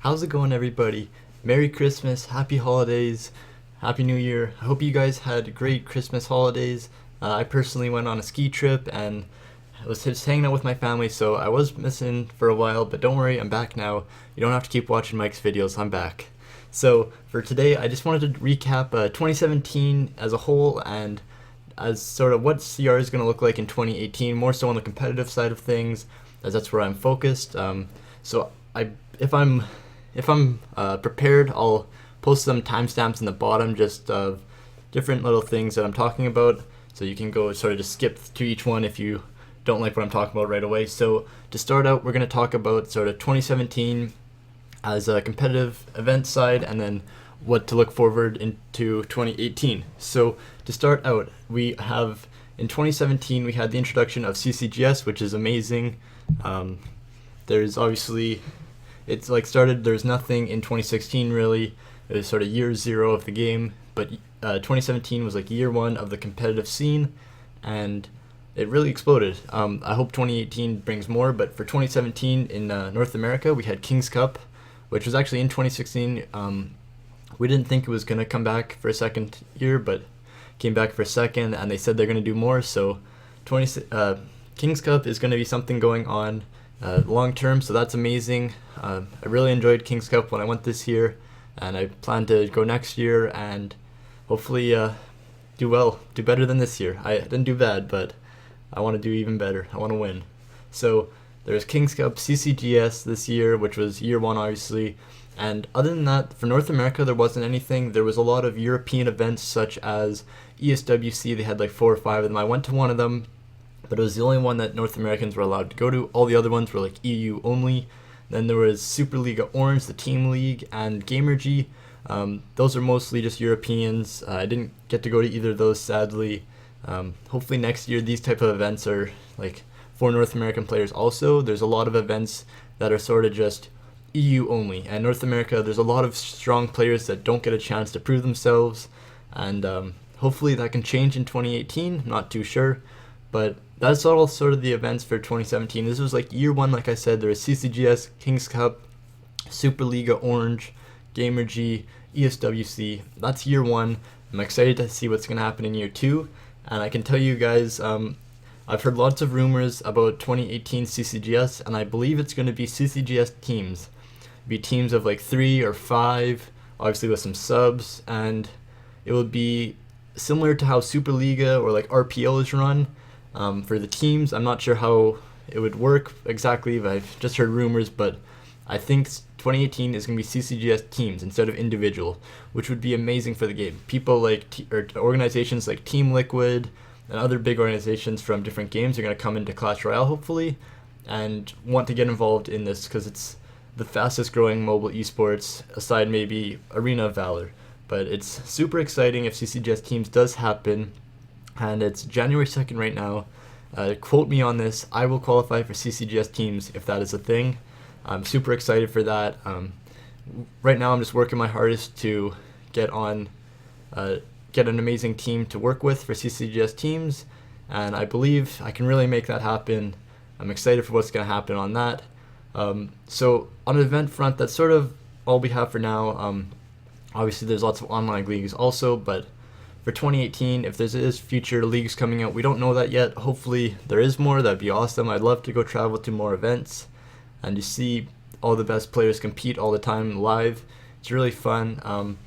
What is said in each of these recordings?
How's it going, everybody? Merry Christmas, Happy Holidays, Happy New Year. I hope you guys had great Christmas holidays. I personally went on a ski trip and I was just hanging out with my family, so I was missing for a while, but don't worry, I'm back now. You don't have to keep watching Mike's videos, I'm back. So, for today, I just wanted to recap 2017 as a whole and as sort of what CR is going to look like in 2018, more so on the competitive side of things, as that's where I'm focused. So I, if I'm prepared, I'll post some timestamps in the bottom just of different little things that I'm talking about, so you can go sort of just skip to each one if you don't like what I'm talking about right away. So to start out, we're going to talk about sort of 2017 as a competitive event side, and then what to look forward into 2018. So to start out, we have in 2017 we had the introduction of CCGS, which is amazing. There's obviously it's like started. There's nothing in 2016 really. It was sort of year zero of the game, but 2017 was like year one of the competitive scene, and it really exploded. I hope 2018 brings more, but for 2017 in North America, we had King's Cup, which was actually in 2016. We didn't think it was going to come back for a second year, but came back for a second, and they said they're going to do more. So King's Cup is going to be something going on long term, so that's amazing. I really enjoyed King's Cup when I went this year, and I plan to go next year and hopefully do better than this year. I didn't do bad, but I want to do even better. I want to win. So there's King's Cup, CCGS this year, which was year one, obviously. And other than that, for North America, there wasn't anything. There was a lot of European events, such as ESWC. They had like 4 or 5 of them. I went to one of them, but it was the only one that North Americans were allowed to go to. All the other ones were like EU only. Then there was Superliga Orange, the Team League, and Gamergy. Those are mostly just Europeans. I didn't get to go to either of those, sadly. Hopefully next year these type of events are like for North American players also. There's a lot of events that are sort of just EU only, and North America there's a lot of strong players that don't get a chance to prove themselves, and hopefully that can change in 2018. Not too sure, but that's all sort of the events for 2017. This was like year one. Like I said, there was CCGS, King's Cup, Superliga Orange, Gamergy, ESWC. That's year one. I'm excited to see what's going to happen in year two, and I can tell you guys, I've heard lots of rumors about 2018 CCGS, and I believe it's going to be CCGS teams. Be teams of like 3 or 5, obviously with some subs, and it will be similar to how Superliga or like RPL is run. For the teams, I'm not sure how it would work exactly, but I've just heard rumors, but I think 2018 is going to be CCGS teams instead of individual, which would be amazing for the game. People like or organizations like Team Liquid and other big organizations from different games are going to come into Clash Royale, hopefully, and want to get involved in this because it's the fastest growing mobile esports, aside maybe Arena of Valor. But it's super exciting if CCGS teams does happen, and it's January 2nd right now. Quote me on this, I will qualify for CCGS teams if that is a thing. I'm super excited for that. Right now I'm just working my hardest to get an amazing team to work with for CCGS teams, and I believe I can really make that happen. I'm excited for what's going to happen on that. So on an event front, that's sort of all we have for now. Obviously there's lots of online leagues also, but for 2018, if there is future leagues coming out, we don't know that yet. Hopefully there is more. That'd be awesome. I'd love to go travel to more events and you see all the best players compete all the time live. It's really fun.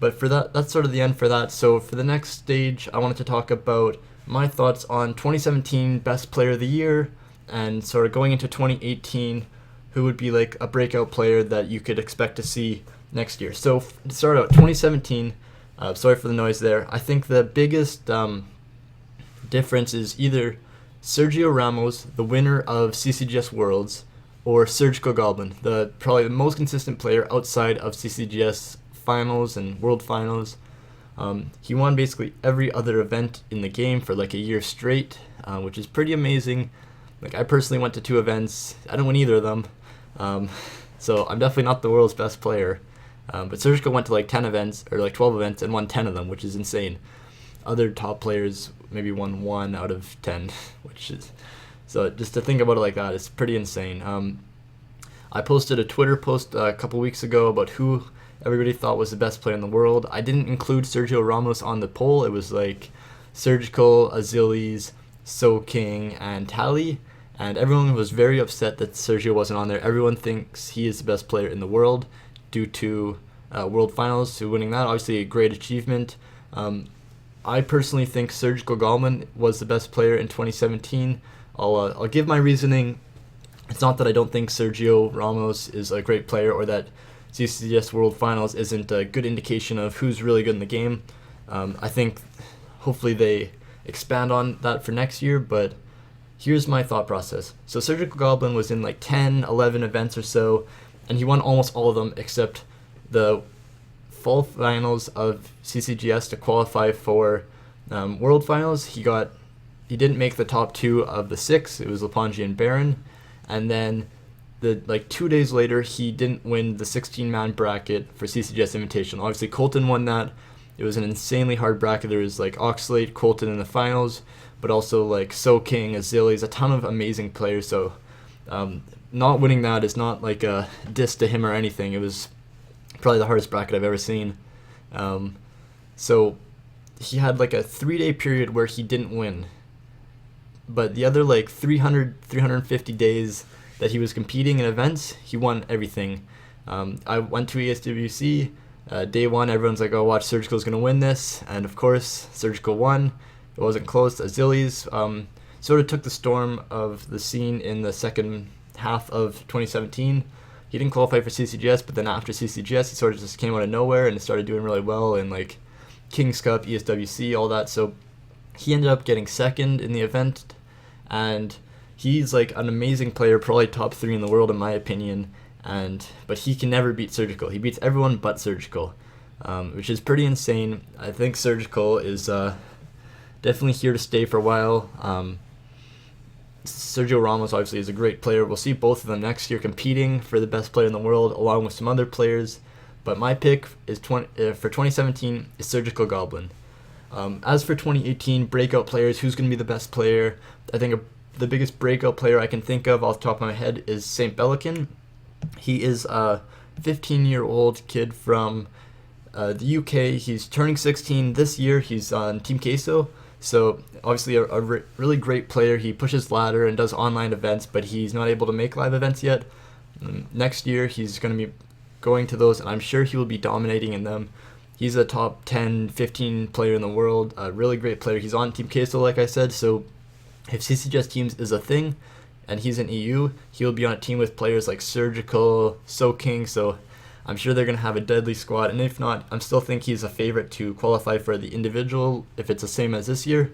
But for that's sort of the end for that. So for the next stage, I wanted to talk about my thoughts on 2017 Best Player of the Year, and sort of going into 2018, who would be like a breakout player that you could expect to see next year. So to start out, 2017, sorry for the noise there, I think the biggest difference is either Sergio Ramos, the winner of CCGS Worlds, or Surgical Goblin, probably the most consistent player outside of CCGS finals and world finals. He won basically every other event in the game for like a year straight, which is pretty amazing. Like I personally went to 2 events. I didn't win either of them, so I'm definitely not the world's best player. But Surgical went to like 10 events or like 12 events and won 10 of them, which is insane. Other top players maybe won 1 out of 10, which is so just to think about it like that, it's pretty insane. I posted a Twitter post a couple weeks ago about who everybody thought was the best player in the world. I didn't include Sergio Ramos on the poll. It was like Surgical, Azilis, So King, and Tally. And everyone was very upset that Sergio wasn't on there. Everyone thinks he is the best player in the world due to World Finals, to winning that. Obviously, a great achievement. I personally think Surgical Gallman was the best player in 2017. I'll give my reasoning. It's not that I don't think Sergio Ramos is a great player or that CCS World Finals isn't a good indication of who's really good in the game. I think hopefully they expand on that for next year, but here's my thought process. So Surgical Goblin was in like 10, 11 events or so, and he won almost all of them except the fall finals of CCGS to qualify for World Finals. He didn't make the top 2 of the 6. It was Lepongi and Baron, and then 2 days later he didn't win the 16-man bracket for CCGS Invitational. Obviously Colton won that. It was an insanely hard bracket. There was like Oxalate, Colton in the finals, but also like So King, Azilis, a ton of amazing players. So not winning that is not like a diss to him or anything. It was probably the hardest bracket I've ever seen. So he had like a 3-day period where he didn't win, but the other like 350 days that he was competing in events, he won everything. I went to ESWC. Day 1, everyone's like, oh, watch, Surgical's going to win this. And of course, Surgical won. It wasn't close. Azilis sort of took the storm of the scene in the second half of 2017. He didn't qualify for CCGS, but then after CCGS, he sort of just came out of nowhere and started doing really well in like King's Cup, ESWC, all that. So he ended up getting second in the event, and he's like an amazing player, probably top 3 in the world in my opinion. But he can never beat Surgical. He beats everyone but Surgical, which is pretty insane. I think Surgical is definitely here to stay for a while. Sergio Ramos obviously is a great player. We'll see both of them next year competing for the best player in the world along with some other players. But my pick is for 2017 is Surgical Goblin. As for 2018 breakout players, who's going to be the best player? I think the biggest breakout player I can think of off the top of my head is Saint Belican. He is a 15-year-old kid from the UK. He's turning 16 this year. He's on Team Queso. So obviously a really great player. He pushes ladder and does online events, but he's not able to make live events yet. Next year he's going to be going to those, and I'm sure he will be dominating in them. He's a top 10, 15 player in the world, a really great player. He's on Team Queso, like I said, so if CCGS Teams is a thing, and he's in EU, he'll be on a team with players like Surgical, So King, so I'm sure they're going to have a deadly squad, and if not, I still think he's a favorite to qualify for the individual if it's the same as this year.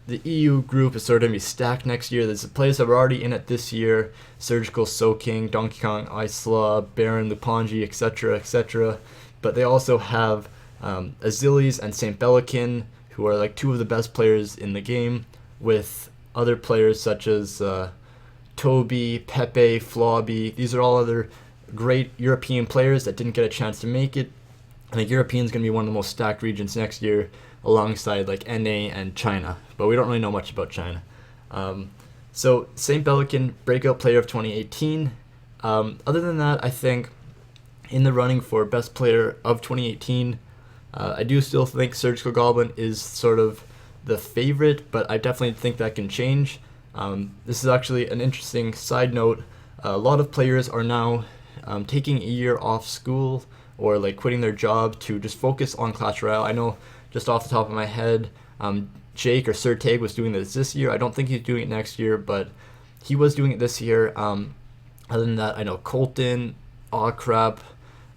The EU group is sort of going to be stacked next year. There's players that were already in it this year: Surgical, So King, Donkey Kong, Isla, Baron, Lupongi, etc., etc. But they also have Azilis and Saint Belican, who are like 2 of the best players in the game, with other players such as Toby, Pepe, Flobby. These are all other great European players that didn't get a chance to make it. I think European's going to be one of the most stacked regions next year, alongside like NA and China, but we don't really know much about China. So Saint Belican, breakout player of 2018. Other than that, I think in the running for best player of 2018, I do still think Surgical Goblin is sort of the favorite, but I definitely think that can change. This is actually an interesting side note. A lot of players are now taking a year off school or like quitting their job to just focus on Clash Royale. I know just off the top of my head, Jake or Sir Tag was doing this year. I don't think he's doing it next year, but he was doing it this year. Other than that, I know Colton, Crap,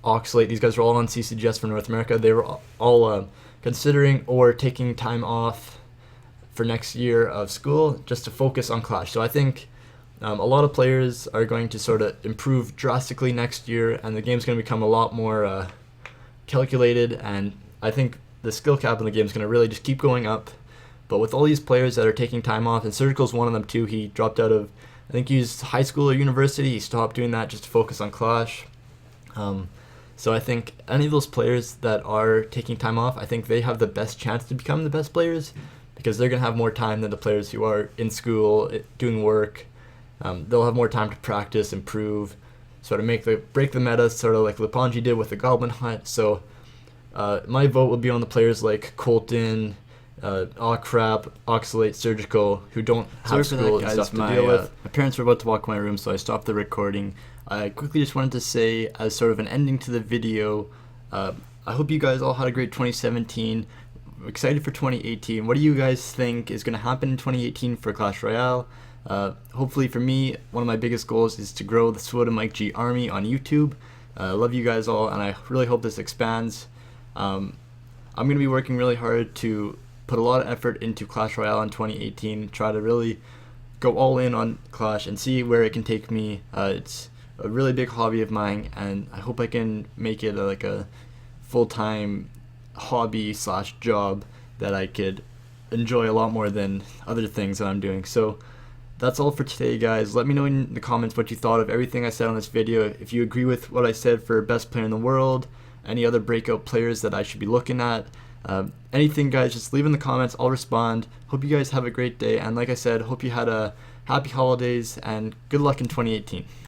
Oxalate, these guys are all on CCGS for North America. They were all considering or taking time off for next year of school just to focus on Clash. So I think a lot of players are going to sort of improve drastically next year, and the game's going to become a lot more calculated, and I think the skill cap in the game is going to really just keep going up. But with all these players that are taking time off, and Surgical's one of them too, he dropped out of, I think he was high school or university, he stopped doing that just to focus on Clash. So I think any of those players that are taking time off, I think they have the best chance to become the best players, because they're going to have more time than the players who are in school, doing work, They'll have more time to practice, improve, sort of break the meta, sort of like Leponji did with the Goblin Hunt. So my vote would be on the players like Colton, Crap, Oxalate, Surgical, who don't have school and stuff to deal with. My parents were about to walk in my room, so I stopped the recording. I quickly just wanted to say, as sort of an ending to the video, I hope you guys all had a great 2017. I'm excited for 2018. What do you guys think is going to happen in 2018 for Clash Royale? Hopefully for me, one of my biggest goals is to grow the Swood and Mike G army on YouTube. I love you guys all, and I really hope this expands. I'm going to be working really hard to put a lot of effort into Clash Royale in 2018, try to really go all in on Clash and see where it can take me. It's a really big hobby of mine, and I hope I can make it like a full-time hobby / job that I could enjoy a lot more than other things that I'm doing. So that's all for today, guys. Let me know in the comments what you thought of everything I said on this video. If you agree with what I said for best player in the world, any other breakout players that I should be looking at, anything, guys, just leave in the comments. I'll respond. Hope you guys have a great day, and like I said, hope you had a happy holidays and good luck in 2018.